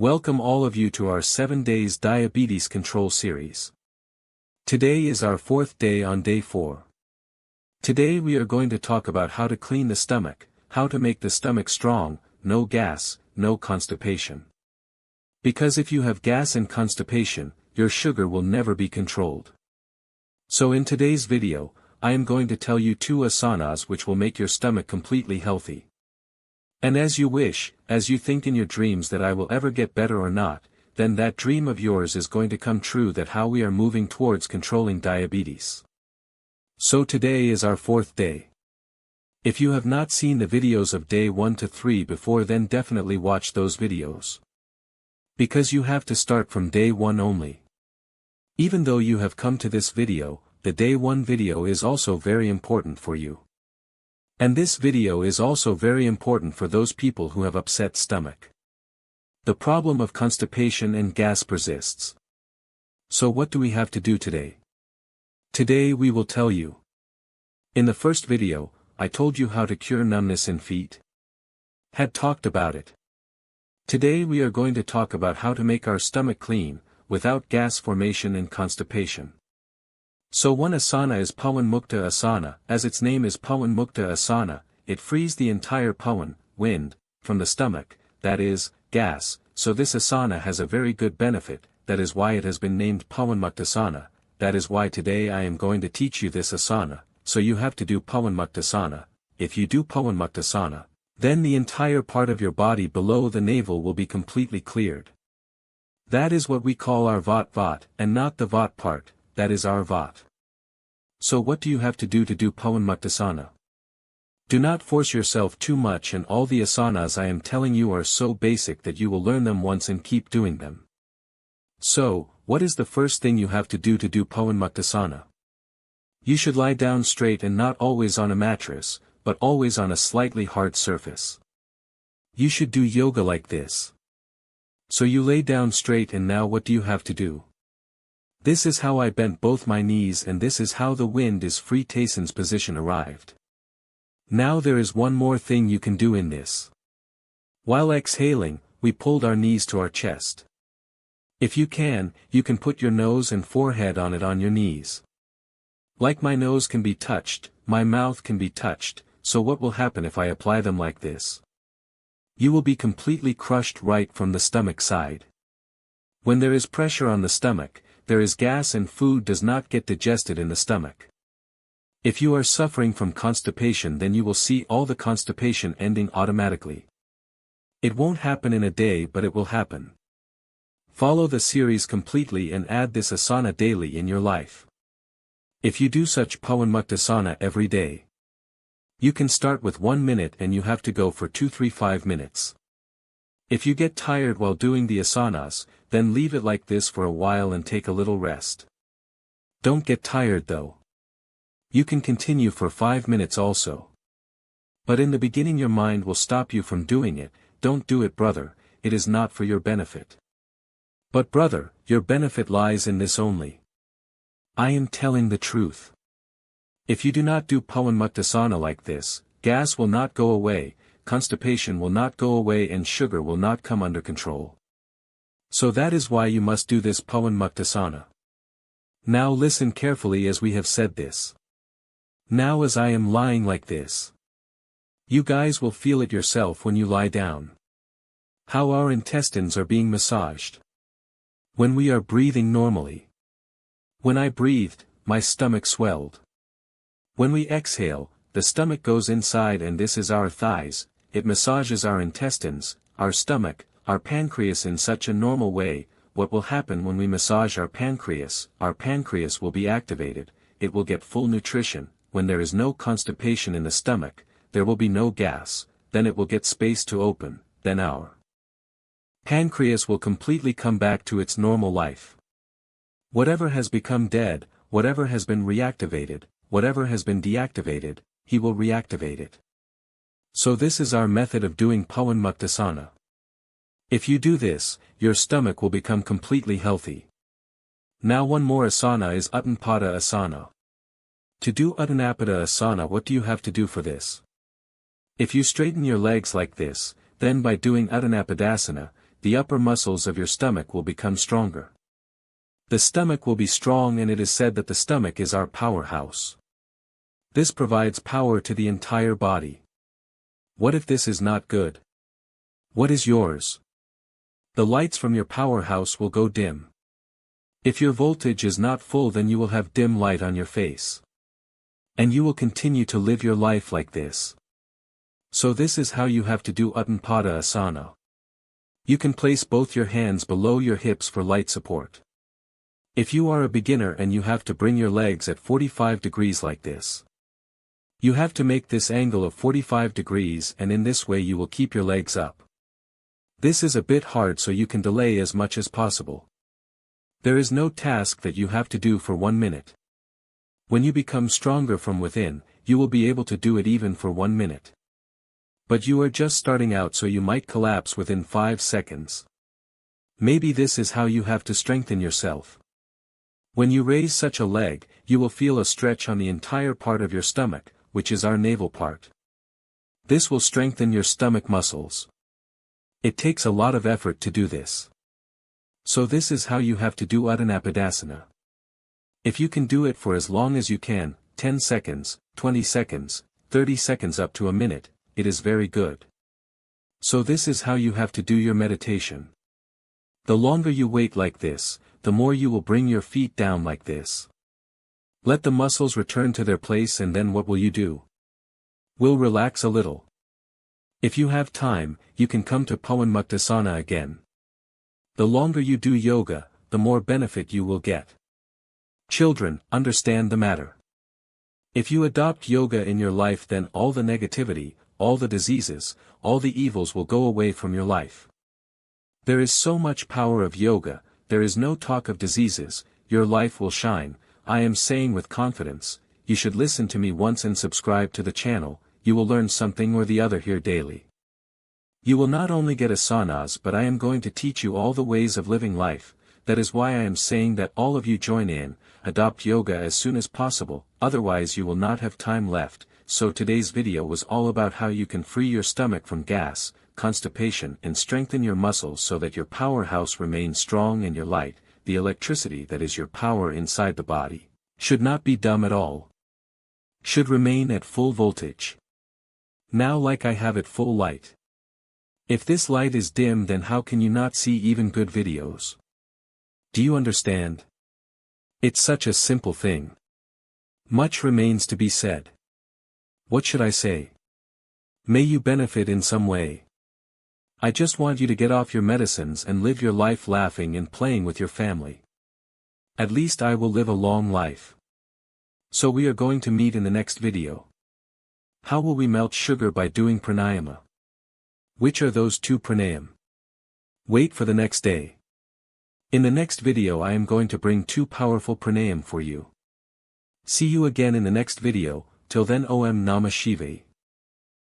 Welcome all of you to our 7 days diabetes control series. Today is our 4th day on day 4. Today we are going to talk about how to clean the stomach, how to make the stomach strong, no gas, no constipation. Because if you have gas and constipation, your sugar will never be controlled. So in today's video, I am going to tell you 2 asanas which will make your stomach completely healthy. And as you wish, as you think in your dreams that I will ever get better or not, then that dream of yours is going to come true, that how we are moving towards controlling diabetes. So today is our 4th day. If you have not seen the videos of day 1 to 3 before, then definitely watch those videos. Because you have to start from day 1 only. Even though you have come to this video, the day 1 video is also very important for you. And this video is also very important for those people who have upset stomach. The problem of constipation and gas persists. So what do we have to do today? Today we will tell you. In the first video, I told you how to cure numbness in feet. Had talked about it. Today we are going to talk about how to make our stomach clean, without gas formation and constipation. So one asana is Pawanmuktasana. As its name is Pawanmuktasana, it frees the entire Pawan, wind, from the stomach, that is, gas. So this asana has a very good benefit, that is why it has been named Pawanmuktasana. That is why today I am going to teach you this asana, so you have to do Pawanmuktasana. If you do Pawanmuktasana, then the entire part of your body below the navel will be completely cleared. That is what we call our Vat, and not the Vat part. That is our Vat. So what do you have to do Pawanmuktasana? Do not force yourself too much, and all the asanas I am telling you are so basic that you will learn them once and keep doing them. So, what is the first thing you have to do Pawanmuktasana? You should lie down straight and not always on a mattress, but always on a slightly hard surface. You should do yoga like this. So you lay down straight, and now what do you have to do? This is how I bent both my knees, and this is how the wind is free. Tason's position arrived. Now there is one more thing you can do in this. While exhaling, we pulled our knees to our chest. If you can put your nose and forehead on your knees. Like my nose can be touched, my mouth can be touched, so what will happen if I apply them like this? You will be completely crushed right from the stomach side. When there is pressure on the stomach, there is gas and food does not get digested in the stomach. If you are suffering from constipation, then you will see all the constipation ending automatically. It won't happen in a day, but it will happen. Follow the series completely and add this asana daily in your life. If you do such Pawanmuktasana every day, you can start with 1 minute and you have to go for 2-3-5 minutes. If you get tired while doing the asanas, then leave it like this for a while and take a little rest. Don't get tired though. You can continue for 5 minutes also. But in the beginning your mind will stop you from doing it. Don't do it, brother, it is not for your benefit. But brother, your benefit lies in this only. I am telling the truth. If you do not do Pawanmuktasana like this, gas will not go away, constipation will not go away, and sugar will not come under control. So that is why you must do this Pawanmuktasana. Now listen carefully as we have said this. Now as I am lying like this, you guys will feel it yourself when you lie down. How our intestines are being massaged. When we are breathing normally. When I breathed, my stomach swelled. When we exhale, the stomach goes inside, and this is our thighs. It massages our intestines, our stomach, our pancreas in such a normal way. What will happen when we massage our pancreas? Our pancreas will be activated, it will get full nutrition. When there is no constipation in the stomach, there will be no gas, then it will get space to open, then our pancreas will completely come back to its normal life. Whatever has become dead, whatever has been reactivated, whatever has been deactivated, he will reactivate it. So this is our method of doing Pawanmuktasana. If you do this, your stomach will become completely healthy. Now one more asana is Uttanpadasana. To do Uttanpadasana, what do you have to do for this? If you straighten your legs like this, then by doing Uttanpadasana, the upper muscles of your stomach will become stronger. The stomach will be strong, and it is said that the stomach is our powerhouse. This provides power to the entire body. What if this is not good? What is yours? The lights from your powerhouse will go dim. If your voltage is not full, then you will have dim light on your face. And you will continue to live your life like this. So this is how you have to do Uttanpadasana. You can place both your hands below your hips for light support. If you are a beginner and you have to bring your legs at 45 degrees like this, you have to make this angle of 45 degrees, and in this way you will keep your legs up. This is a bit hard, so you can delay as much as possible. There is no task that you have to do for 1 minute. When you become stronger from within, you will be able to do it even for 1 minute. But you are just starting out, so you might collapse within 5 seconds. Maybe this is how you have to strengthen yourself. When you raise such a leg, you will feel a stretch on the entire part of your stomach, which is our navel part. This will strengthen your stomach muscles. It takes a lot of effort to do this. So this is how you have to do Uttanpadasana. If you can do it for as long as you can, 10 seconds, 20 seconds, 30 seconds up to a minute, it is very good. So this is how you have to do your meditation. The longer you wait like this, the more you will bring your feet down like this. Let the muscles return to their place, and then what will you do? Will relax a little. If you have time, you can come to Pawanmuktasana again. The longer you do yoga, the more benefit you will get. Children, understand the matter. If you adopt yoga in your life, then all the negativity, all the diseases, all the evils will go away from your life. There is so much power of yoga, there is no talk of diseases, your life will shine. I am saying with confidence, you should listen to me once and subscribe to the channel, you will learn something or the other here daily. You will not only get asanas, but I am going to teach you all the ways of living life. That is why I am saying that all of you join in, adopt yoga as soon as possible, otherwise you will not have time left. So today's video was all about how you can free your stomach from gas, constipation, and strengthen your muscles so that your powerhouse remains strong and your light, the electricity that is your power inside the body, should not be dumb at all. Should remain at full voltage. Now, like I have it full light. If this light is dim, then how can you not see even good videos? Do you understand? It's such a simple thing. Much remains to be said. What should I say? May you benefit in some way. I just want you to get off your medicines and live your life laughing and playing with your family. At least I will live a long life. So we are going to meet in the next video. How will we melt sugar by doing pranayama? Which are those 2 pranayam? Wait for the next day. In the next video I am going to bring 2 powerful pranayam for you. See you again in the next video. Till then, Om Namah Shivaya.